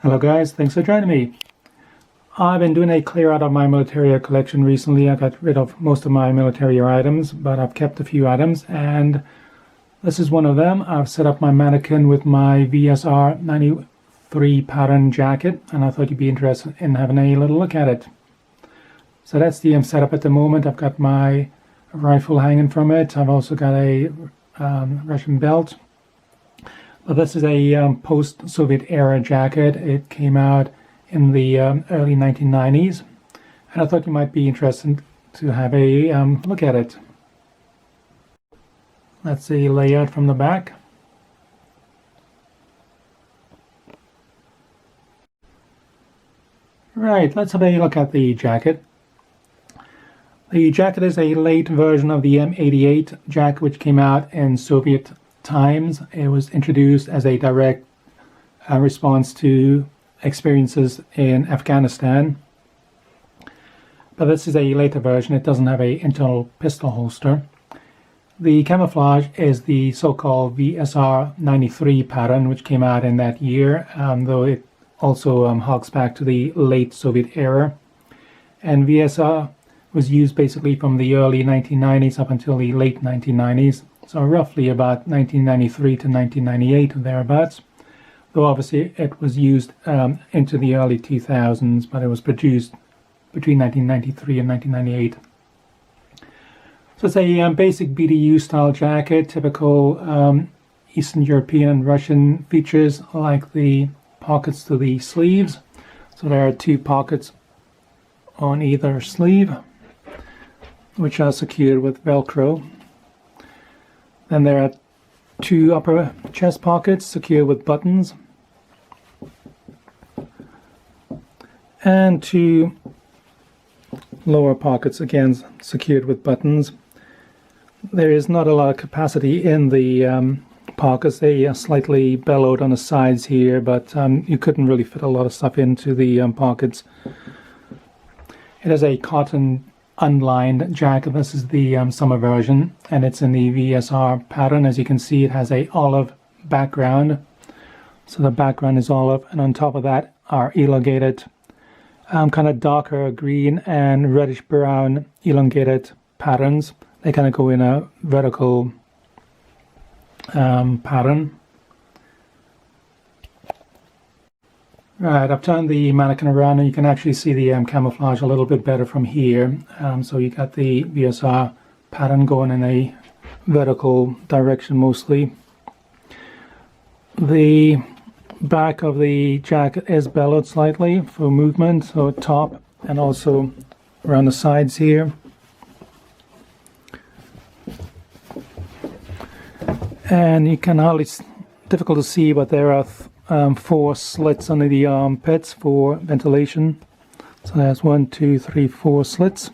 Hello guys, thanks for joining me. I've been doing a clear out of my military collection recently. I got rid of most of my military items, but I've kept a few items, and this is one of them. I've set up my mannequin with my VSR 93 pattern jacket, and I thought you'd be interested in having a little look at it. So that's the setup at the moment. I've got my rifle hanging from it. I've also got a Russian belt. But this is a post-Soviet era jacket. It came out in the early 1990s, and I thought you might be interested to have a look at it. That's the layout from the back. Right, let's have a look at the jacket. The jacket is a late version of the M88 jacket, which came out in Soviet times. It was introduced as a direct response to experiences in Afghanistan. But this is a later version. It doesn't have an internal pistol holster. The camouflage is the so-called VSR 93 pattern, which came out in that year, though it also harks back to the late Soviet era. And VSR was used basically from the early 1990s up until the late 1990s. So roughly about 1993 to 1998 or thereabouts. Though obviously it was used into the early 2000s, but it was produced between 1993 and 1998. So it's a basic BDU style jacket, typical Eastern European and Russian features like the pockets to the sleeves. So there are two pockets on either sleeve, which are secured with Velcro. Then there are two upper chest pockets secured with buttons, and two lower pockets again secured with buttons. There is not a lot of capacity in the pockets. They are slightly bellowed on the sides here, but you couldn't really fit a lot of stuff into the pockets. It is a cotton unlined jacket. This is the summer version, and it's in the VSR pattern. As you can see, it has a olive background, so the background is olive, and on top of that are elongated kind of darker green and reddish brown elongated patterns. They kind of go in a vertical pattern. Right, I've turned the mannequin around and you can actually see the camouflage a little bit better from here. So you got the VSR pattern going in a vertical direction mostly. The back of the jacket is bellowed slightly for movement, so top and also around the sides here. And you can hardly, difficult to see, but there are four slits under the armpits for ventilation. So there's 1, 2, 3, 4 slits.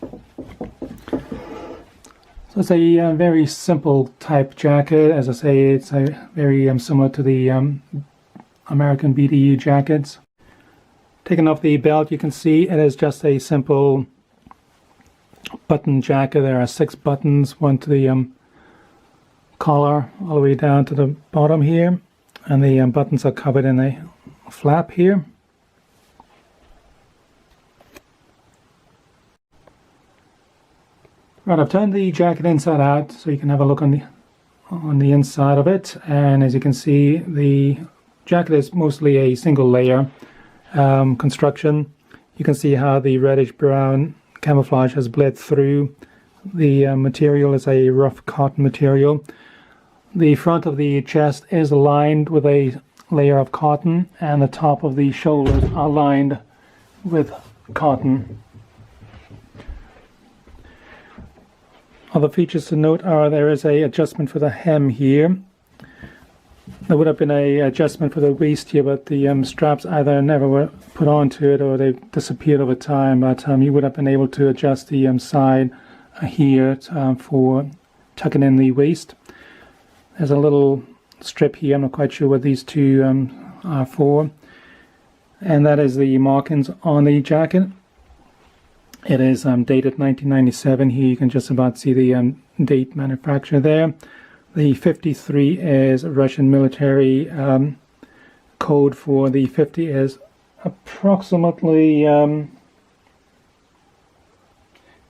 So it's a very simple type jacket. As I say, it's a very similar to the American BDU jackets. Taking off the belt, you can see it is just a simple button jacket. There are 6 buttons, one to the collar all the way down to the bottom here. And the buttons are covered in a flap here. Right, I've turned the jacket inside out so you can have a look on the inside of it. And as you can see, the jacket is mostly a single layer construction. You can see how the reddish brown camouflage has bled through. The material is a rough cotton material. The front of the chest is lined with a layer of cotton, and the top of the shoulders are lined with cotton. Other features to note are there is an adjustment for the hem here. There would have been an adjustment for the waist here, but the straps either never were put onto it or they disappeared over time, but you would have been able to adjust the side here for tucking in the waist. There's a little strip here, I'm not quite sure what these two are for, and that is the markings on the jacket. It is dated 1997. Here you can just about see the date manufacture there. The 53 is Russian military code for the 50 is approximately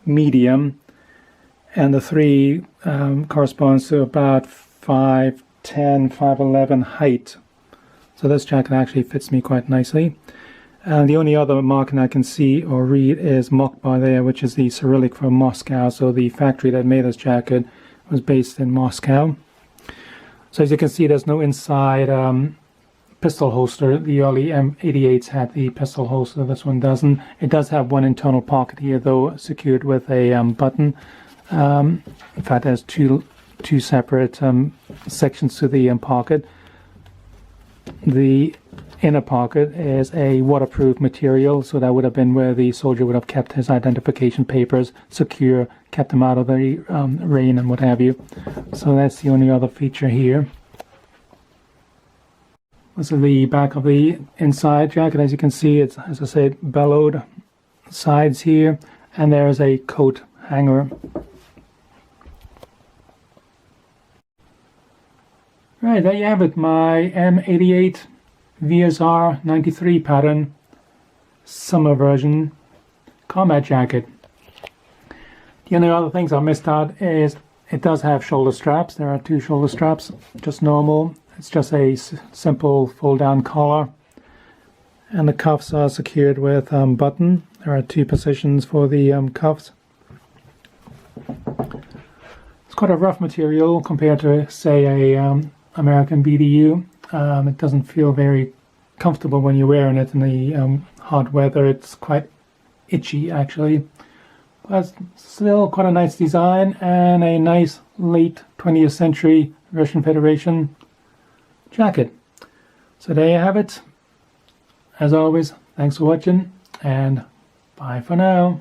medium, and the 3 corresponds to about 5'10", 5'11" height. So this jacket actually fits me quite nicely. And the only other marking I can see or read is Mokbar there, which is the Cyrillic for Moscow. So the factory that made this jacket was based in Moscow. So as you can see, there's no inside pistol holster. The early M88s had the pistol holster. This one doesn't. It does have one internal pocket here, though, secured with a button. In fact, there's two separate sections to the pocket. The inner pocket is a waterproof material, so that would have been where the soldier would have kept his identification papers secure, kept them out of the rain and what have you. So that's the only other feature here. This is the back of the inside jacket. As you can see, it's, as I said, bellowed sides here, and there's a coat hanger. Right, there you have it, my M88 VSR 93 pattern summer version combat jacket. The only other things I missed out is it does have shoulder straps. There are 2 shoulder straps, just normal. It's just a simple fold-down collar, and the cuffs are secured with button. There are 2 positions for the cuffs. It's quite a rough material compared to, say, a American BDU. It doesn't feel very comfortable when you're wearing it in the hot weather. It's quite itchy, actually. But still quite a nice design and a nice late 20th century Russian Federation jacket. So there you have it. As always, thanks for watching, and bye for now.